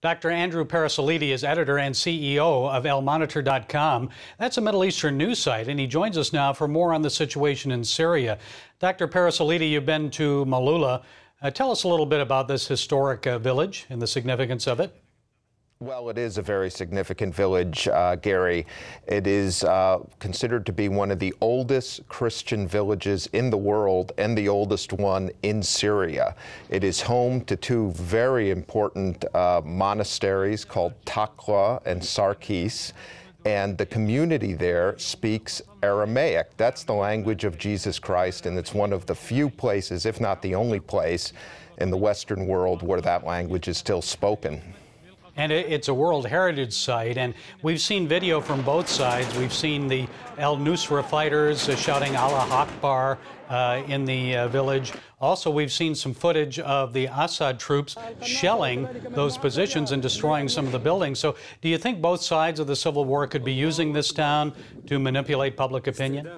Dr. Andrew Parasiliti is editor and CEO of al-Monitor.com. That's a Middle Eastern news site, and he joins us now for more on the situation in Syria. Dr. Parasiliti, you've been to Maaloula. Tell us a little bit about this historic village and the significance of it. Well, it is a very significant village, Gary. It is considered to be one of the oldest Christian villages in the world and the oldest one in Syria. It is home to two very important monasteries called Takla and Sarkis, and the community there speaks Aramaic. That's the language of Jesus Christ, and it's one of the few places, if not the only place, in the Western world where that language is still spoken. And it's a World Heritage Site, and we've seen video from both sides. We've seen the al-Nusra fighters shouting Allah Akbar in the village. Also, we've seen some footage of the Assad troops shelling those positions and destroying some of the buildings. So do you think both sides of the civil war could be using this town to manipulate public opinion?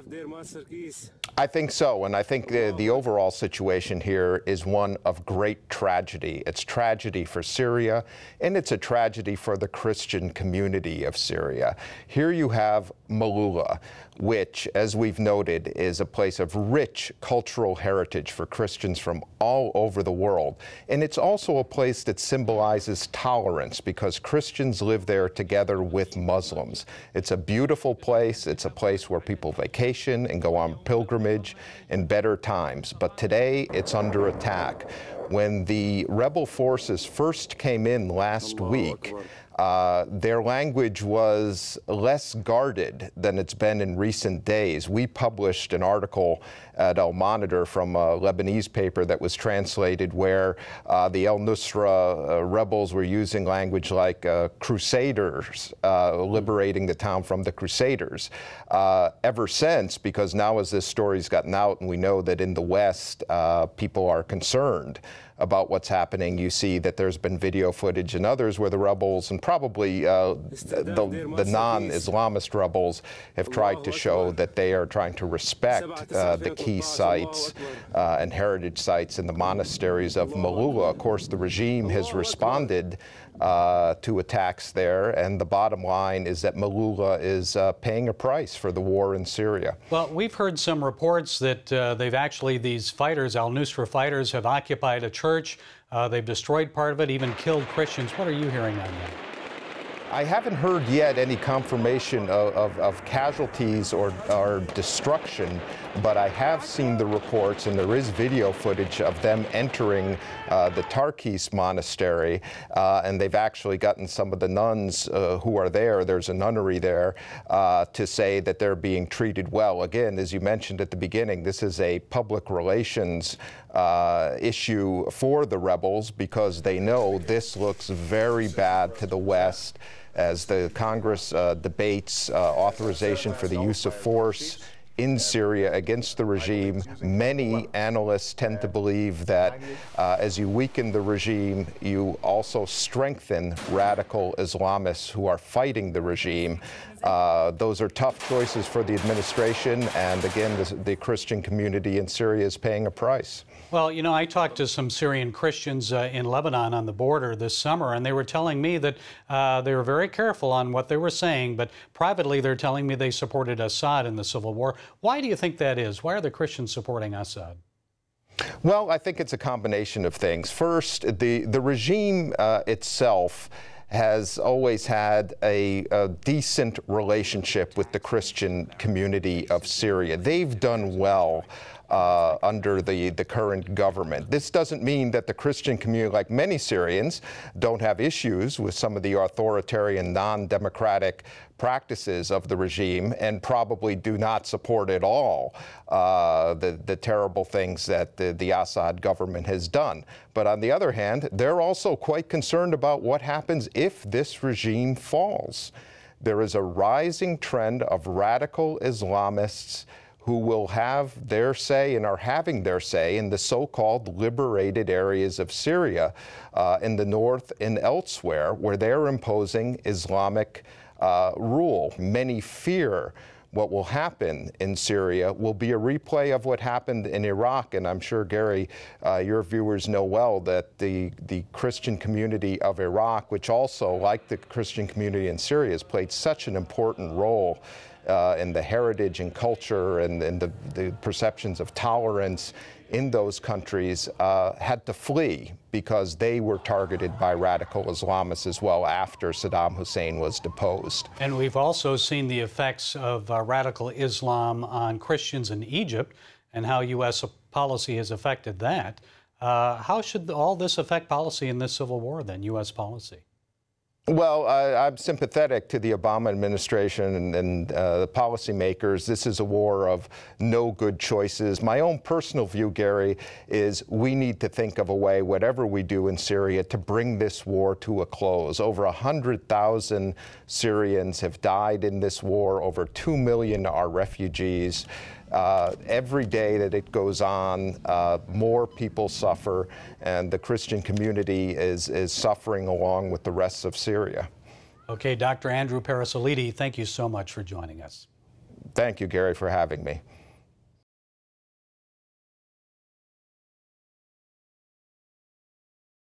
I think so, and I think the overall situation here is one of great tragedy. It's tragedy for Syria, and it's a tragedy for the Christian community of Syria. Here you have Maaloula, which, as we've noted, is a place of rich cultural heritage for Christians from all over the world. And it's also a place that symbolizes tolerance because Christians live there together with Muslims. It's a beautiful place. It's a place where people vacation and go on pilgrimage in better times. But today, it's under attack. When the rebel forces first came in last week, their language was less guarded than it's been in recent days. We published an article at al-Monitor from a Lebanese paper that was translated where the al-Nusra rebels were using language like crusaders, liberating the town from the crusaders. Ever since, because now as this story's gotten out and we know that in the West people are concerned about what's happening, you see that there's been video footage and others where the rebels and probably the non-Islamist rebels have tried to show that they are trying to respect the key sites and heritage sites in the monasteries of Maaloula. Of course, the regime has responded to attacks there, and the bottom line is that Maaloula is paying a price for the war in Syria. Well, we've heard some reports that these fighters, al-Nusra fighters, have occupied a church. They've destroyed part of it, even killed Christians. What are you hearing on that? I haven't heard yet any confirmation of casualties or destruction, but I have seen the reports, and there is video footage of them entering the Tarkis monastery, and they've actually gotten some of the nuns who are there, there's a nunnery there, to say that they're being treated well. Again, as you mentioned at the beginning, this is a public relations issue for the rebels because they know this looks very bad to the West. As the Congress debates authorization for the use of force in Syria against the regime, many analysts tend to believe that as you weaken the regime, you also strengthen radical Islamists who are fighting the regime. Those are tough choices for the administration, and again, the Christian community in Syria is paying a price. Well, you know, I talked to some Syrian Christians in Lebanon on the border this summer, and they were telling me that they were very careful on what they were saying, but privately they're telling me they supported Assad in the civil war. Why do you think that is? Why are the Christians supporting Assad? Well, I think it's a combination of things. First, the regime itself has always had a decent relationship with the Christian community of Syria. They've done well under the current government. This doesn't mean that the Christian community, like many Syrians, don't have issues with some of the authoritarian, non-democratic practices of the regime and probably do not support at all the terrible things that the Assad government has done. But on the other hand, they're also quite concerned about what happens if this regime falls. There is a rising trend of radical Islamists who will have their say and are having their say in the so-called liberated areas of Syria in the north and elsewhere, where they're imposing Islamic rule. Many fear what will happen in Syria will be a replay of what happened in Iraq. And I'm sure, Gary, your viewers know well that the Christian community of Iraq, which also, like the Christian community in Syria, has played such an important role in the heritage and culture and the perceptions of tolerance in those countries, had to flee because they were targeted by radical Islamists as well after Saddam Hussein was deposed. And we've also seen the effects of radical Islam on Christians in Egypt and how U.S. policy has affected that. How should all this affect policy in this civil war then, U.S. policy? Well, I'm sympathetic to the Obama administration and the policymakers. This is a war of no good choices. My own personal view, Gary, is we need to think of a way, whatever we do in Syria, to bring this war to a close. Over 100,000 Syrians have died in this war. Over 2 million are refugees. Every day that it goes on, more people suffer, and the Christian community is suffering along with the rest of Syria. Okay, Dr. Andrew Parasiliti, thank you so much for joining us. Thank you, Gary, for having me.